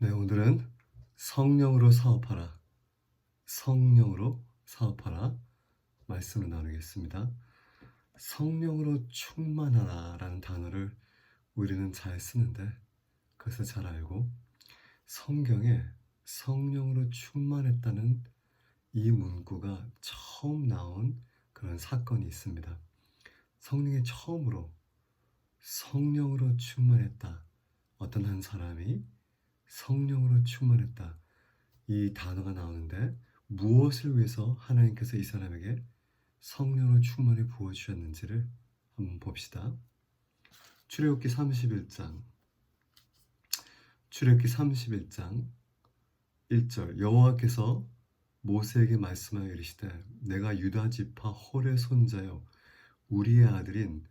네, 오늘은 성령으로 사업하라, 성령으로 사업하라 말씀을 나누겠습니다. 성령으로 충만하라라는 단어를 우리는 잘 쓰는데 그것을 잘 알고 성경에 성령으로 충만했다는 이 문구가 처음 나온 그런 사건이 있습니다. 성령이 처음으로 성령으로 충만했다. 어떤 한 사람이 성령으로 충만했다. 이 단어가 나오는데 무엇을 위해서 하나님께서 이 사람에게 성령으로 충만히 부어주셨는지를 한번 봅시다. 출애굽기 31장 1절 여호와께서 모세에게 말씀하여 이르시되 내가 유다 지파 홀의 손자여 우리의 아들인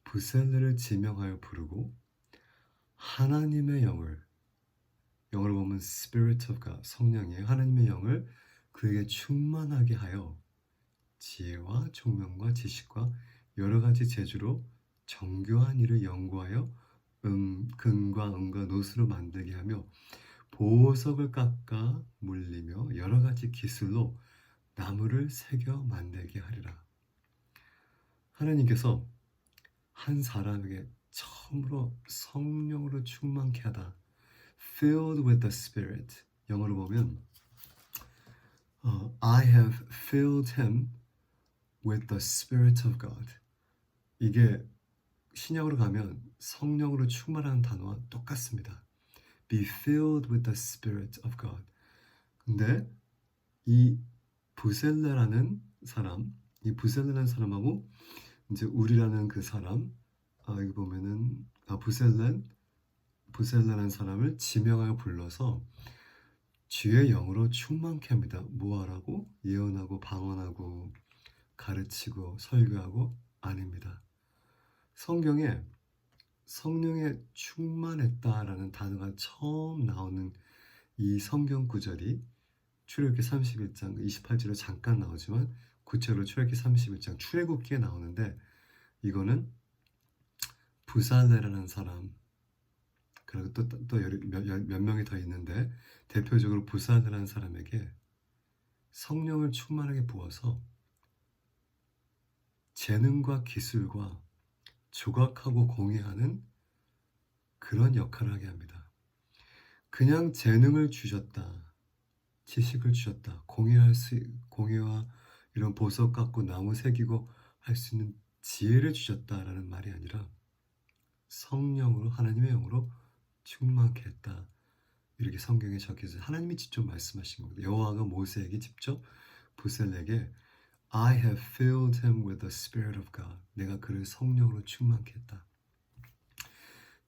브셀레를 지명하여 부르고 하나님의 영어로 보면 Spirit of God, 성령이에요. 하나님의 영을 그에게 충만하게 하여 지혜와 총명과 지식과 여러 가지 재주로 정교한 일을 연구하여 금과 은과 노스로 만들게 하며 보석을 깎아 물리며 여러 가지 기술로 나무를 새겨 만들게 하리라. 하나님께서 한 사람에게 처음으로 성령으로 충만케 하다. Filled with the Spirit. 영어로 보면 I have filled him with the Spirit of God. 이게 신약으로 가면 성령으로 충만한 단어와 똑같습니다. Be filled with the Spirit of God. 근데 이 부셀레라는 사람하고 이제 우리라는 그 사람, 여기 보면은 부셀레라는 사람을 지명하여 불러서 주의 영으로 충만케 합니다. 뭐하라고? 예언하고 방언하고 가르치고 설교하고 아닙니다. 성경에 성령에 충만했다라는 단어가 처음 나오는 이 성경 구절이 출애굽기 31장 28절에 잠깐 나오지만 구체로 출애굽기 31장 출애굽기에 나오는데 이거는 부살레라는 사람 그리고 또 몇 명이 더 있는데 대표적으로 부살레라는 사람에게 성령을 충만하게 부어서 재능과 기술과 조각하고 공예하는 그런 역할을 하게 합니다. 그냥 재능을 주셨다. 지식을 주셨다. 공예와 이런 보석 갖고 나무 새기고 할 수 있는 지혜를 주셨다라는 말이 아니라 성령으로 하나님의 영으로 충만케 했다. 이렇게 성경에 적혀져 하나님이 직접 말씀하신 겁니다. 여호와가 모세에게 직접 부셀에게 I have filled him with the Spirit of God. 내가 그를 성령으로 충만케 했다.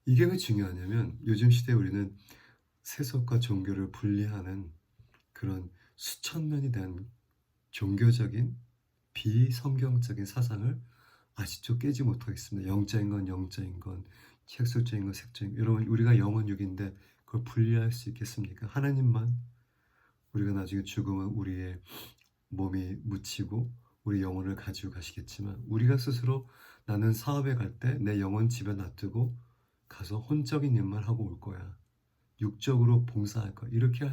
이게 왜 중요하냐면 요즘 시대에 우리는 세속과 종교를 분리하는 그런 수천 년이 된 종교적인 비성경적인 사상을 아직도 깨지 못하고 있습니다. 영적인 건 영적인 건, 색소적인 건 색적인 건. 여러분 우리가 영혼육인데 그걸 분리할 수 있겠습니까? 하나님만. 우리가 나중에 죽으면 우리의 몸이 묻히고 우리 영혼을 가지고 가시겠지만 우리가 스스로 나는 사업에 갈 때 내 영혼 집에 놔두고 가서 혼적인 일만 하고 올 거야. 육적으로 봉사할 거야. 이렇게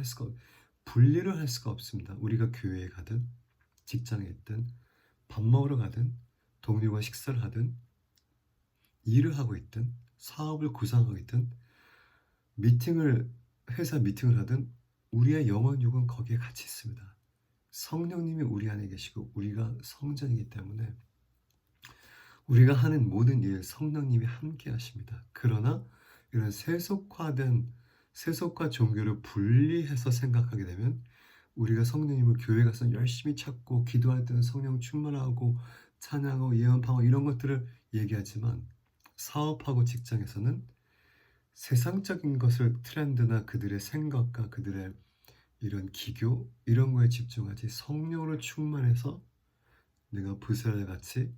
분리를 할 수가 없습니다. 우리가 교회에 가든 직장에 있든 밥 먹으러 가든 동료와 식사를 하든 일을 하고 있든 사업을 구상하고 있든 회사 미팅을 하든 우리의 영혼육은 거기에 같이 있습니다. 성령님이 우리 안에 계시고 우리가 성전이기 때문에 우리가 하는 모든 일 성령님이 함께 하십니다. 그러나 이런 세속과 종교를 분리해서 생각하게 되면 우리가 성령님을 교회 가서 열심히 찾고 기도할 때는 성령 충만하고 찬양하고 예언 방언 이런 것들을 얘기하지만 사업하고 직장에서는 세상적인 것을 트렌드나 그들의 생각과 그들의 이런 기교 이런 거에 집중하지 성령으로 충만해서 내가 부셀같이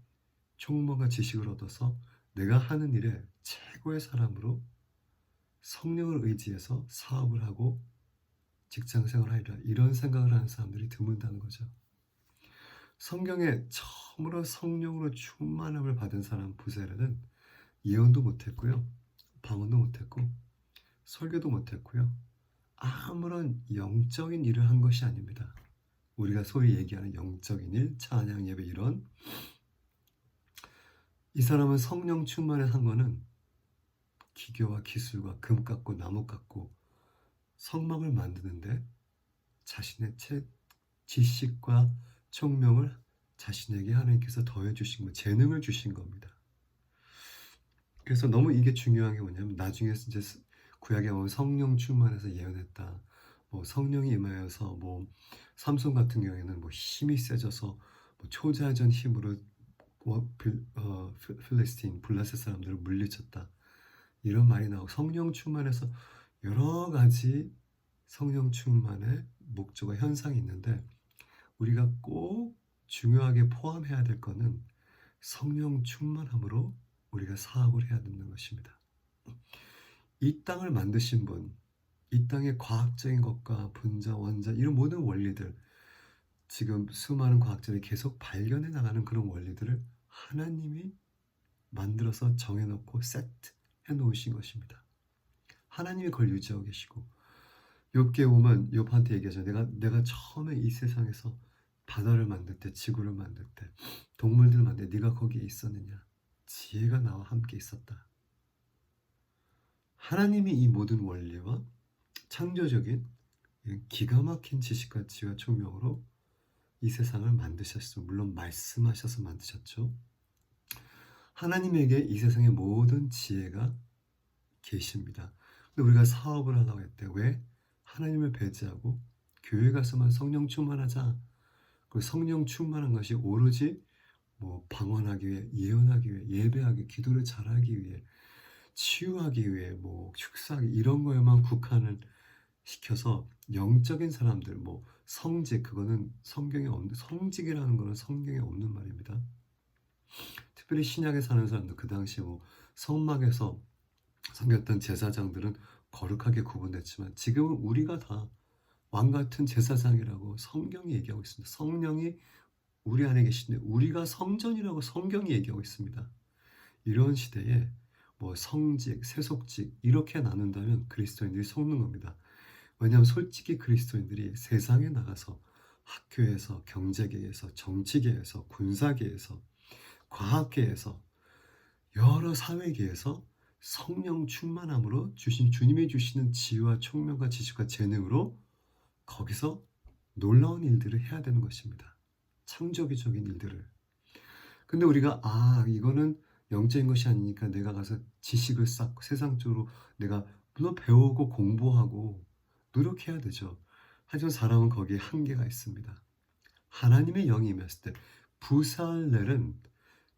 총명과 지식을 얻어서 내가 하는 일에 최고의 사람으로 성령을 의지해서 사업을 하고 직장생활을 하리라 이런 생각을 하는 사람들이 드문다는 거죠. 성경에 처음으로 성령으로 충만함을 받은 사람 부셀은 예언도 못했고요. 방언도 못했고 설교도 못했고요. 아무런 영적인 일을 한 것이 아닙니다. 우리가 소위 얘기하는 영적인 일, 찬양 예배 이런, 이 사람은 성령 충만을 한 거는 기교와 기술과 금 깎고 나무 깎고 성막을 만드는데 자신의 지식과 총명을 자신에게 하나님께서 더해 주신 거, 재능을 주신 겁니다. 그래서 너무 이게 중요한 게 뭐냐면, 나중에 이제 구약에 보면 성령 충만해서 예언했다, 뭐 성령이 임하여서 뭐 삼손 같은 경우에는 뭐 힘이 세져서 뭐 초자전 힘으로 필리스틴 블라셋 사람들을 물리쳤다, 이런 말이 나오고, 성령 충만해서 여러 가지 성령 충만의 목적과 현상이 있는데, 우리가 꼭 중요하게 포함해야 될 거는 성령 충만함으로 우리가 사업을 해야 되는 것입니다. 이 땅을 만드신 분, 이 땅의 과학적인 것과 분자, 원자 이런 모든 원리들, 지금 수많은 과학자들이 계속 발견해 나가는 그런 원리들을 하나님이 만들어서 정해놓고 세트해 놓으신 것입니다. 하나님이 그걸 유지하고 계시고, 욥기에 보면 욥한테 얘기하죠. 내가 처음에 이 세상에서 바다를 만들 때, 지구를 만들 때, 동물들을 만들 때 네가 거기에 있었느냐? 지혜가 나와 함께 있었다. 하나님이 이 모든 원리와 창조적인 기가 막힌 지식과 지혜와 총명으로 이 세상을 만드셨어. 물론 말씀하셔서 만드셨죠. 하나님에게 이 세상의 모든 지혜가 계십니다. 근데 우리가 사업을 하려고 했대. 왜? 하나님을 배제하고 교회 가서만 성령 충만하자. 그 성령 충만한 것이 오로지 뭐 방언하기 위해, 예언하기 위해, 예배하기 위해, 기도를 잘하기 위해, 치유하기 위해, 뭐 축사하기 이런 거에만 국한을 시켜서 영적인 사람들, 뭐 성직, 그거는 성경에 없는, 성직이라는 거는 성경에 없는 말입니다. 특별히 신약에 사는 사람들, 그 당시에 뭐 성막에서 섬겼던 제사장들은 거룩하게 구분됐지만, 지금은 우리가 다 왕같은 제사장이라고 성경이 얘기하고 있습니다. 성령이 우리 안에 계신데 우리가 성전이라고 성경이 얘기하고 있습니다. 이런 시대에 뭐 성직, 세속직 이렇게 나눈다면 그리스도인들이 속는 겁니다. 왜냐하면 솔직히 그리스도인들이 세상에 나가서 학교에서, 경제계에서, 정치계에서, 군사계에서, 과학계에서, 여러 사회계에서 성령 충만함으로 주님이 주시는 지혜와 총명과 지식과 재능으로 거기서 놀라운 일들을 해야 되는 것입니다. 창조적인 일들을. 근데 우리가 이거는 영적인 것이 아니니까 내가 가서 지식을 쌓고 세상적으로 내가 물론 배우고 공부하고 노력해야 되죠. 하지만 사람은 거기에 한계가 있습니다. 하나님의 영이 임했을 때 부살렐은,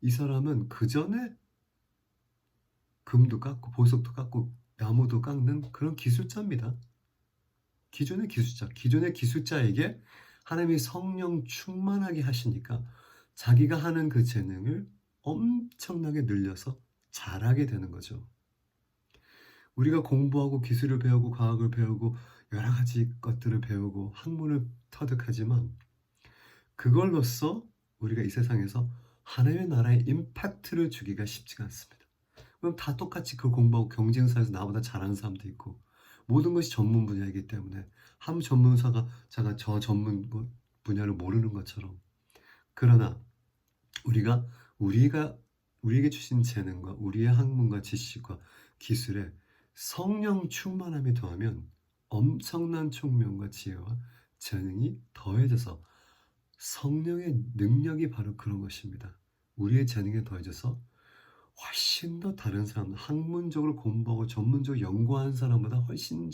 이 사람은 그 전에 금도 깎고 보석도 깎고 나무도 깎는 그런 기술자입니다. 기존의 기술자에게 하나님이 성령 충만하게 하시니까 자기가 하는 그 재능을 엄청나게 늘려서 잘하게 되는 거죠. 우리가 공부하고 기술을 배우고 과학을 배우고 여러 가지 것들을 배우고 학문을 터득하지만 그걸로써 우리가 이 세상에서 하나님의 나라에 임팩트를 주기가 쉽지가 않습니다. 그럼 다 똑같이 그 공부하고 경쟁사에서 나보다 잘하는 사람도 있고, 모든 것이 전문 분야이기 때문에 한 전문사가 저 전문 분야를 모르는 것처럼, 그러나 우리에게 주신 재능과 우리의 학문과 지식과 기술에 성령 충만함이 더하면 엄청난 총명과 지혜와 재능이 더해져서, 성령의 능력이 바로 그런 것입니다. 우리의 재능에 더해져서 훨씬 더 다른 사람, 학문적으로 공부하고 전문적으로 연구한 사람보다 훨씬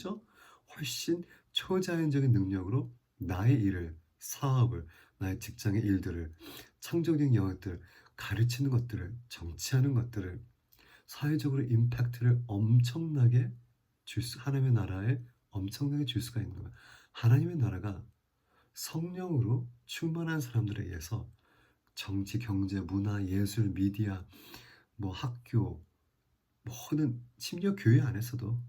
초자연적인 능력으로 나의 일을, 사업을, 나의 직장의 일들을, 창조적인 영역들을, 가르치는 것들을, 정치하는 것들을, 사회적으로 임팩트를 엄청나게 하나님의 나라에 엄청나게 줄 수가 있는 거예요. 하나님의 나라가 성령으로 충만한 사람들에 의해서 정치, 경제, 문화, 예술, 미디어, 뭐 학교, 모든, 심지어 교회 안에서도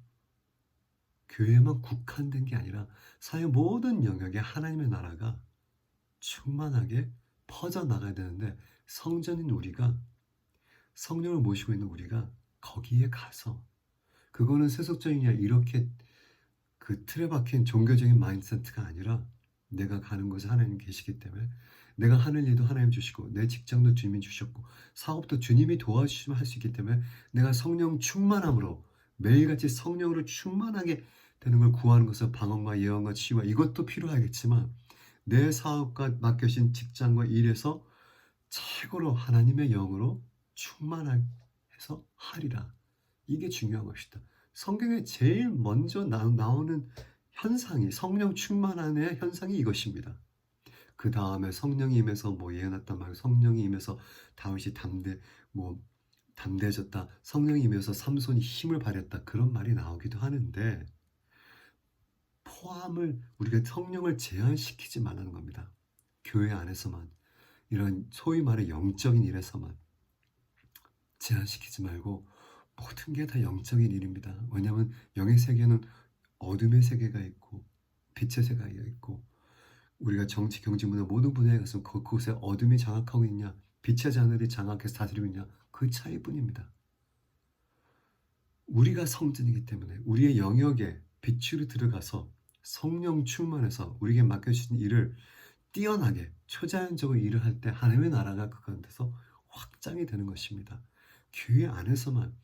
교회만 국한된 게 아니라 사회 모든 영역에 하나님의 나라가 충만하게 퍼져나가야 되는데, 성전인 우리가, 성령을 모시고 있는 우리가 거기에 가서, 그거는 세속적이냐 이렇게 그 틀에 박힌 종교적인 마인드세트가 아니라 내가 가는 곳에 하나님 계시기 때문에 내가 하는 일도 하나님 주시고 내 직장도 주님이 주셨고 사업도 주님이 도와주시면 할 수 있기 때문에 내가 성령 충만함으로 매일같이 성령으로 충만하게 되는 걸 구하는 것은 방언과 예언과 치유와 이것도 필요하겠지만 내 사업과 맡겨진 직장과 일에서 최고로 하나님의 영으로 충만해서 하리라. 이게 중요한 것이다. 성경에 제일 먼저 나오는 현상이 성령 충만함의 현상이 이것입니다. 그 다음에 성령이 임해서 뭐 예언했단 말이에요. 성령이 임해서 다윗이 담대해졌다. 성령이 임해서 삼손이 힘을 발휘했다. 그런 말이 나오기도 하는데 포함을 우리가 성령을 제한시키지 말라는 겁니다. 교회 안에서만 이런 소위 말해 영적인 일에서만 제한시키지 말고 모든 게 다 영적인 일입니다. 왜냐하면 영의 세계는 어둠의 세계가 있고 빛의 세계가 있고 우리가 정치, 경제, 문화 모든 분야에 가서 그곳에 어둠이 장악하고 있냐 빛의 자들이 장악해서 다스리고 있냐 그 차이뿐입니다. 우리가 성전이기 때문에 우리의 영역에 빛으로 들어가서 성령 충만해서 우리에게 맡겨주신 일을 뛰어나게 초자연적으로 일을 할 때 하나님의 나라가 그 가운데서 확장이 되는 것입니다. 교회 안에서만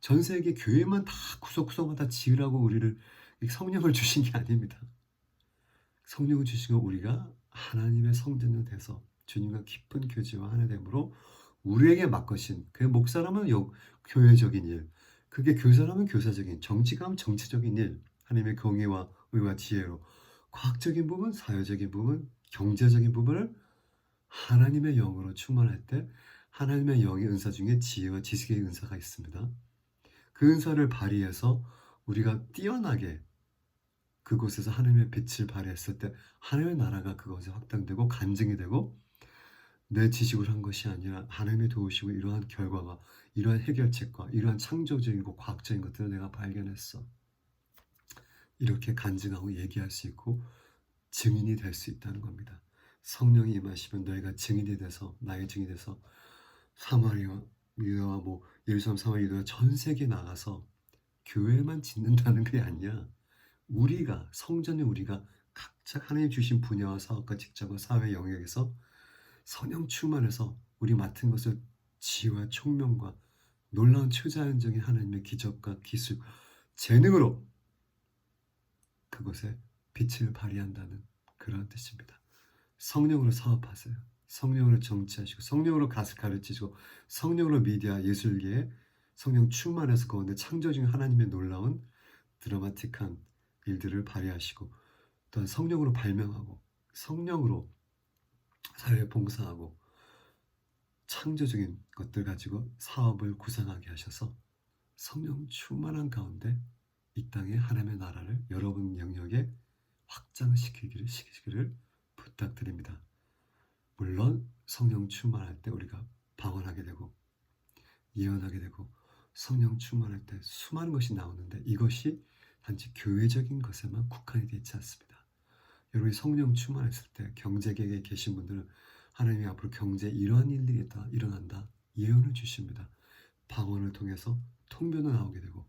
전 세계 교회만 다 구석구석마다 지으라고 우리를 성령을 주신 게 아닙니다. 성령을 주신 건 우리가 하나님의 성전이 돼서 주님과 깊은 교제와 하나 됨으로 우리에게 맡겨진 그 목사라면 교회적인 일, 그게 교사라면 교사적인, 정치가 하면 정치적인 일, 하나님의 공의와 의와 지혜로 과학적인 부분, 사회적인 부분, 경제적인 부분을 하나님의 영으로 충만할 때 하나님의 영의 은사 중에 지혜와 지식의 은사가 있습니다. 그 은사를 발휘해서 우리가 뛰어나게 그곳에서 하나님의 빛을 발휘했을 때 하나님의 나라가 그곳에 확장되고 간증이 되고 내 지식으로 한 것이 아니라 하나님의 도우시고 이러한 결과가 이러한 해결책과 이러한 창조적이고 과학적인 것들을 내가 발견했어. 이렇게 간증하고 얘기할 수 있고 증인이 될 수 있다는 겁니다. 성령이 임하시면 너희가 증인이 돼서 나의 증인이 돼서 사마리아 유다와 예루살렘 사마리아 유다 전 세계에 나가서 교회만 짓는다는 게 아니야. 우리가 성전에 우리가 각자 하나님 주신 분야와 사업과 직장과 사회 영역에서 성령 충만해서 우리 맡은 것을 지혜와 총명과 놀라운 초자연적인 하나님의 기적과 기술, 재능으로 그곳에 빛을 발휘한다는 그런 뜻입니다. 성령으로 사업하세요. 성령으로 정치하시고 성령으로 가르치시고 성령으로 미디어 예술계에 성령 충만해서 그 가운데 창조적인 하나님의 놀라운 드라마틱한 일들을 발휘하시고 또한 성령으로 발명하고 성령으로 사회에 봉사하고 창조적인 것들 가지고 사업을 구상하게 하셔서 성령 충만한 가운데 이 땅에 하나님의 나라를 여러분 영역에 확장시키기를 부탁드립니다. 물론 성령 충만할 때 우리가 방언하게 되고 예언하게 되고 성령 충만할 때 수많은 것이 나오는데 이것이 단지 교회적인 것에만 국한이 되어 있지 않습니다. 여러분이 성령 충만했을 때 경제계에 계신 분들은 하나님이 앞으로 경제에 이러한 일들이 일어난다 예언을 주십니다. 방언을 통해서 통변도 나오게 되고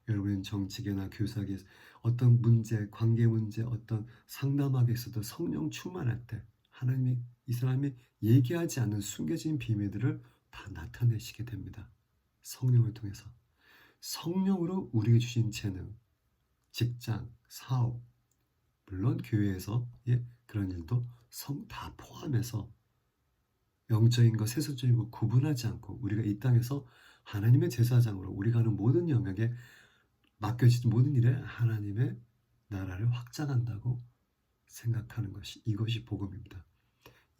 여러분 정치계나 교사계 어떤 문제, 관계 문제, 어떤 상담하게 있어도 성령 충만할 때 하나님이 이 사람이 얘기하지 않는 숨겨진 비밀들을 다 나타내시게 됩니다. 성령을 통해서. 성령으로 우리에게 주신 재능, 직장, 사업, 물론 교회에서의 그런 일도 다 포함해서 영적인 것, 세속적인 것 구분하지 않고 우리가 이 땅에서 하나님의 제사장으로 우리가 하는 모든 영역에 맡겨진 모든 일에 하나님의 나라를 확장한다고 생각하는 것이 이것이 복음입니다.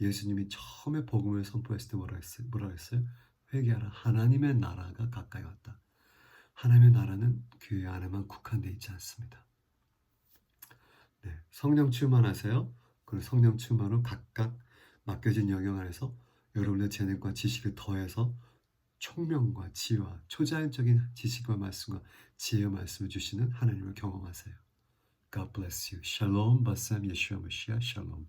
예수님이 처음에 복음을 선포했을 때 뭐라 했어요? 회개하라. 하나님의 나라가 가까이 왔다. 하나님의 나라는 교회 안에만 국한되어 있지 않습니다. 네, 성령 충만하세요. 그리고 성령 충만으로 각각 맡겨진 영역 안에서 여러분의 재능과 지식을 더해서 총명과 지혜와 초자연적인 지식과 말씀과 지혜의 말씀을 주시는 하나님을 경험하세요. God bless you. Shalom, Basem Yeshua Mashiach. Shalom.